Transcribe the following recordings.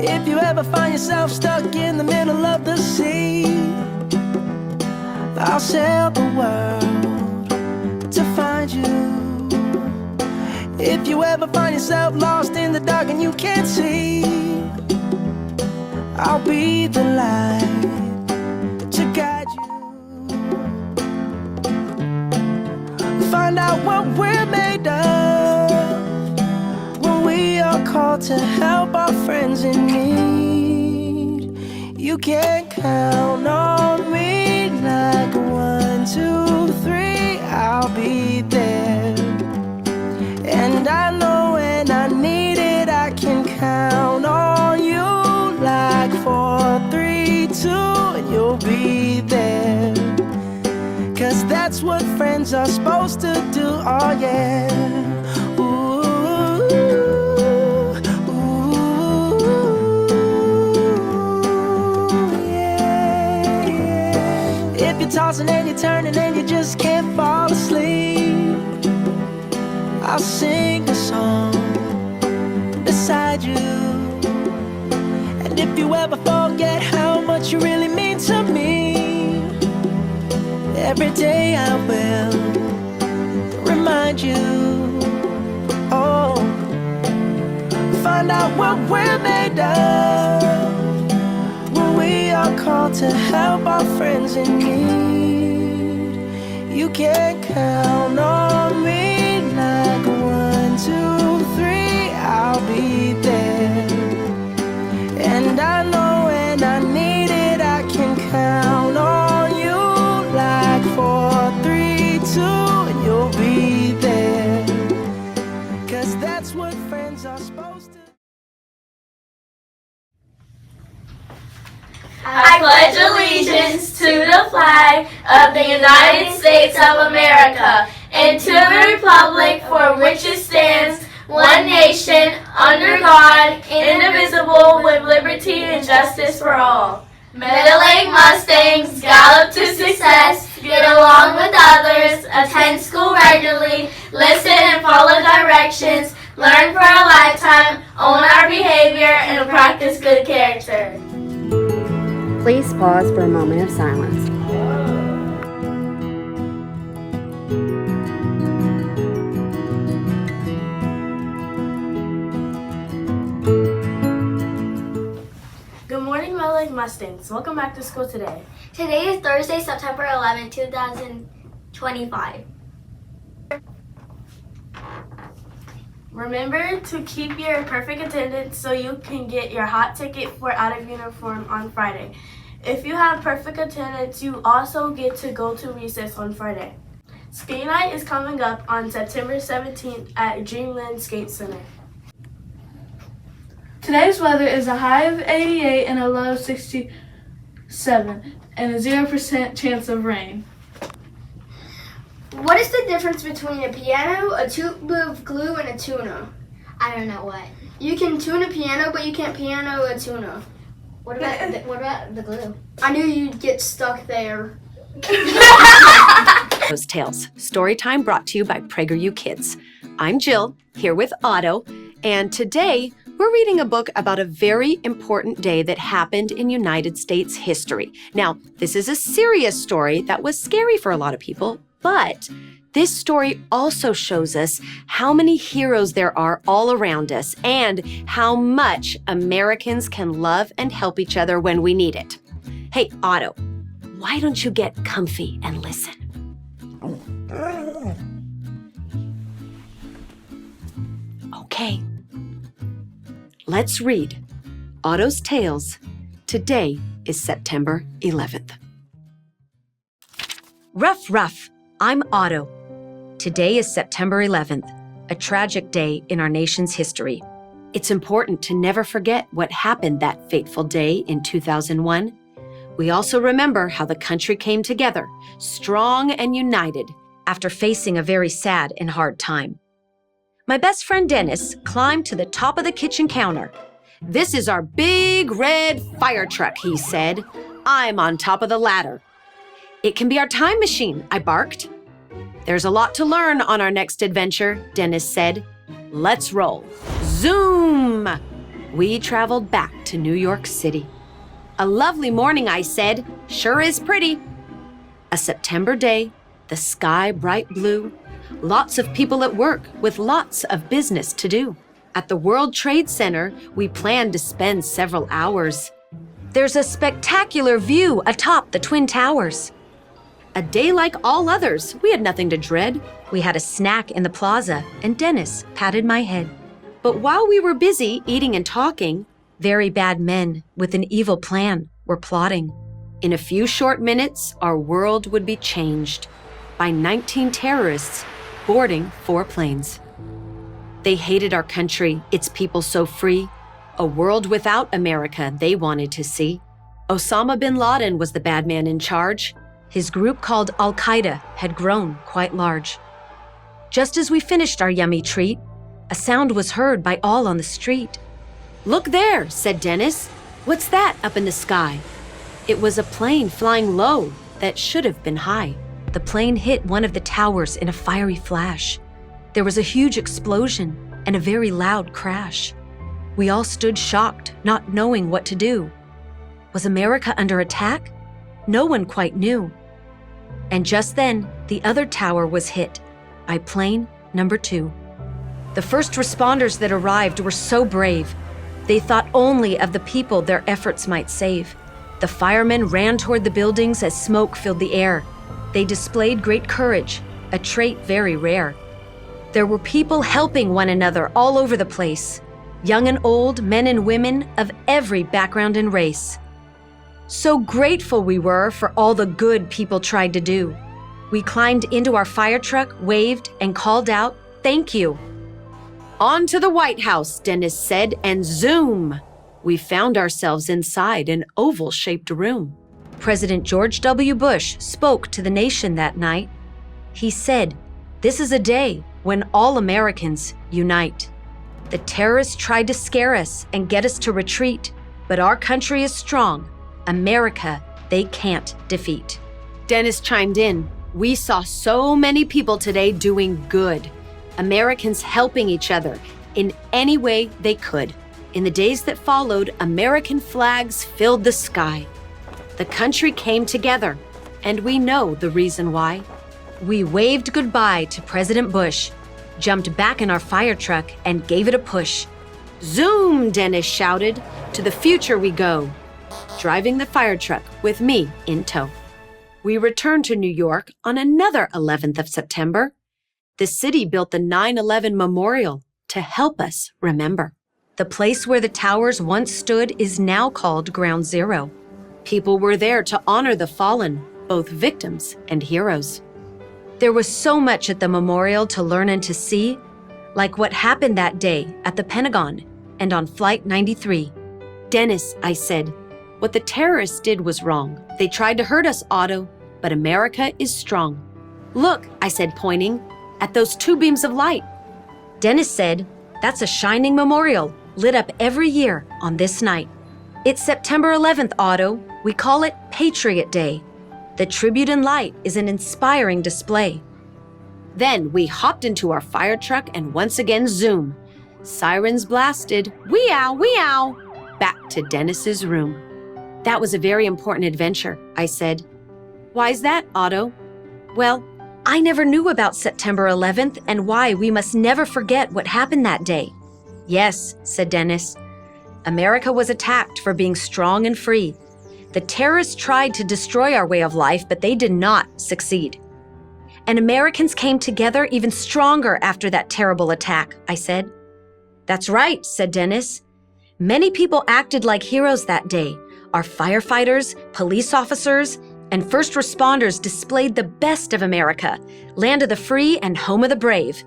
If you ever find yourself stuck in the middle of the sea, I'll sail the world to find you. If you ever find yourself lost in the dark and you can't see, I'll be the light to guide you. Find out what we're made of when we are called to help our friends in need. You can count on me like 1, 2, 3, I'll be there. And I know when I need it, I can count on you like 4, 3, 2, and you'll be there. 'Cause that's what friends are supposed to do, oh yeah. Ooh, yeah, yeah. If you're tossing and you're turning and you just can't fall asleep, I'll sing a song beside you. And if you ever forget how much you really mean to me, every day I will remind you. Oh, find out what we're made of when we are called to help our friends in need. You can count on me like 1, 2, 3, I'll be there. And I know when I need it, I can count on you like 4, 3, 2, and you'll be there. 'Cause that's what friends are supposed to. I pledge allegiance to the flag of the United States of America and to the republic for which it stands, one nation, under God, indivisible, with liberty and justice for all. Middle-aged Mustangs gallop to success, get along with others, attend school regularly, listen and follow directions, learn for a lifetime, own our behavior, and practice good character. Please pause for a moment of silence. Good morning, Middle-aged Mustangs. Welcome back to school today. Today is Thursday, September 11, 2025. Remember to keep your perfect attendance so you can get your hot ticket for out of uniform on Friday. If you have perfect attendance, you also get to go to recess on Friday. Skate night is coming up on September 17th at Dreamland Skate Center. Today's weather is a high of 88 and a low of 67 and a 0% chance of rain. What is the difference between a piano, a tube of glue, and a tuna? I don't know what. You can tune a piano, but you can't piano a tuna. What about the glue? I knew you'd get stuck there. Otto's Tales, story time brought to you by PragerU Kids. I'm Jill, here with Otto, and today we're reading a book about a very important day that happened in United States history. Now, this is a serious story that was scary for a lot of people, but this story also shows us how many heroes there are all around us and how much Americans can love and help each other when we need it. Hey, Otto, why don't you get comfy and listen? Okay. Let's read Otto's Tales. Today is September 11th. Rough, rough. I'm Otto. Today is September 11th, a tragic day in our nation's history. It's important to never forget what happened that fateful day in 2001. We also remember how the country came together, strong and united, after facing a very sad and hard time. My best friend Dennis climbed to the top of the kitchen counter. "This is our big red fire truck," he said. "I'm on top of the ladder." "It can be our time machine," I barked. "There's a lot to learn on our next adventure," Dennis said. Let's roll. Zoom! We traveled back to New York City. A lovely morning, I said. Sure is pretty. A September day, the sky bright blue. Lots of people at work with lots of business to do. At the World Trade Center, we planned to spend several hours. There's a spectacular view atop the Twin Towers. A day like all others, we had nothing to dread. We had a snack in the plaza, and Dennis patted my head. But while we were busy eating and talking, very bad men with an evil plan were plotting. In a few short minutes, our world would be changed by 19 terrorists boarding 4 planes. They hated our country, its people so free. A world without America they wanted to see. Osama bin Laden was the bad man in charge. His group called Al-Qaeda had grown quite large. Just as we finished our yummy treat, a sound was heard by all on the street. "Look there," said Dennis. "What's that up in the sky?" It was a plane flying low that should have been high. The plane hit one of the towers in a fiery flash. There was a huge explosion and a very loud crash. We all stood shocked, not knowing what to do. Was America under attack? No one quite knew. And just then, the other tower was hit by plane number 2. The first responders that arrived were so brave. They thought only of the people their efforts might save. The firemen ran toward the buildings as smoke filled the air. They displayed great courage, a trait very rare. There were people helping one another all over the place. Young and old, men and women of every background and race. So grateful we were for all the good people tried to do. We climbed into our fire truck, waved, and called out, "Thank you." "On to the White House," Dennis said, and zoom! We found ourselves inside an oval-shaped room. President George W. Bush spoke to the nation that night. He said, "This is a day when all Americans unite. The terrorists tried to scare us and get us to retreat, but our country is strong. America, they can't defeat." Dennis chimed in. "We saw so many people today doing good. Americans helping each other in any way they could. In the days that followed, American flags filled the sky. The country came together, and we know the reason why." We waved goodbye to President Bush, jumped back in our fire truck, and gave it a push. "Zoom!" Dennis shouted. "To the future we go." Driving the fire truck with me in tow. We returned to New York on another 11th of September. The city built the 9/11 Memorial to help us remember. The place where the towers once stood is now called Ground Zero. People were there to honor the fallen, both victims and heroes. There was so much at the memorial to learn and to see, like what happened that day at the Pentagon and on Flight 93. "Dennis," I said, "what the terrorists did was wrong. They tried to hurt us, Otto, but America is strong." "Look," I said, pointing at those 2 beams of light. Dennis said, "That's a shining memorial lit up every year on this night. It's September 11th, Otto. We call it Patriot Day. The tribute in light is an inspiring display." Then we hopped into our fire truck and once again zoom. Sirens blasted, wee-ow, wee-ow, back to Dennis's room. "That was a very important adventure," I said. "Why's that, Otto?" "Well, I never knew about September 11th and why we must never forget what happened that day." "Yes," said Dennis. "America was attacked for being strong and free. The terrorists tried to destroy our way of life, but they did not succeed. And Americans came together even stronger after that terrible attack," I said. "That's right," said Dennis. "Many people acted like heroes that day. Our firefighters, police officers, and first responders displayed the best of America, land of the free and home of the brave."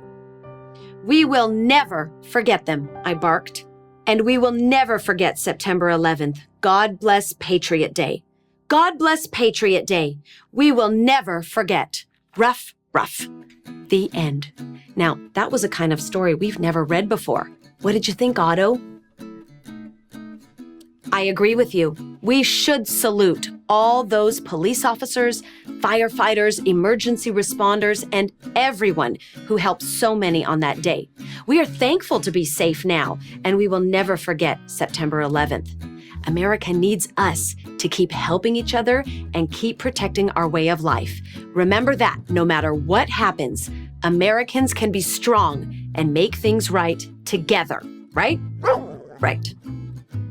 "We will never forget them," I barked. "And we will never forget September 11th. God bless Patriot Day. God bless Patriot Day. We will never forget. Rough, rough." The end. Now, that was a kind of story we've never read before. What did you think, Otto? I agree with you. We should salute all those police officers, firefighters, emergency responders, and everyone who helped so many on that day. We are thankful to be safe now, and we will never forget September 11th. America needs us to keep helping each other and keep protecting our way of life. Remember that no matter what happens, Americans can be strong and make things right together, right? Right.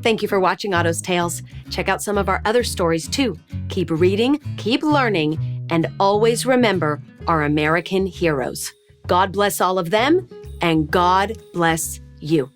Thank you for watching Otto's Tales. Check out some of our other stories too. Keep reading, keep learning, and always remember our American heroes. God bless all of them, and God bless you.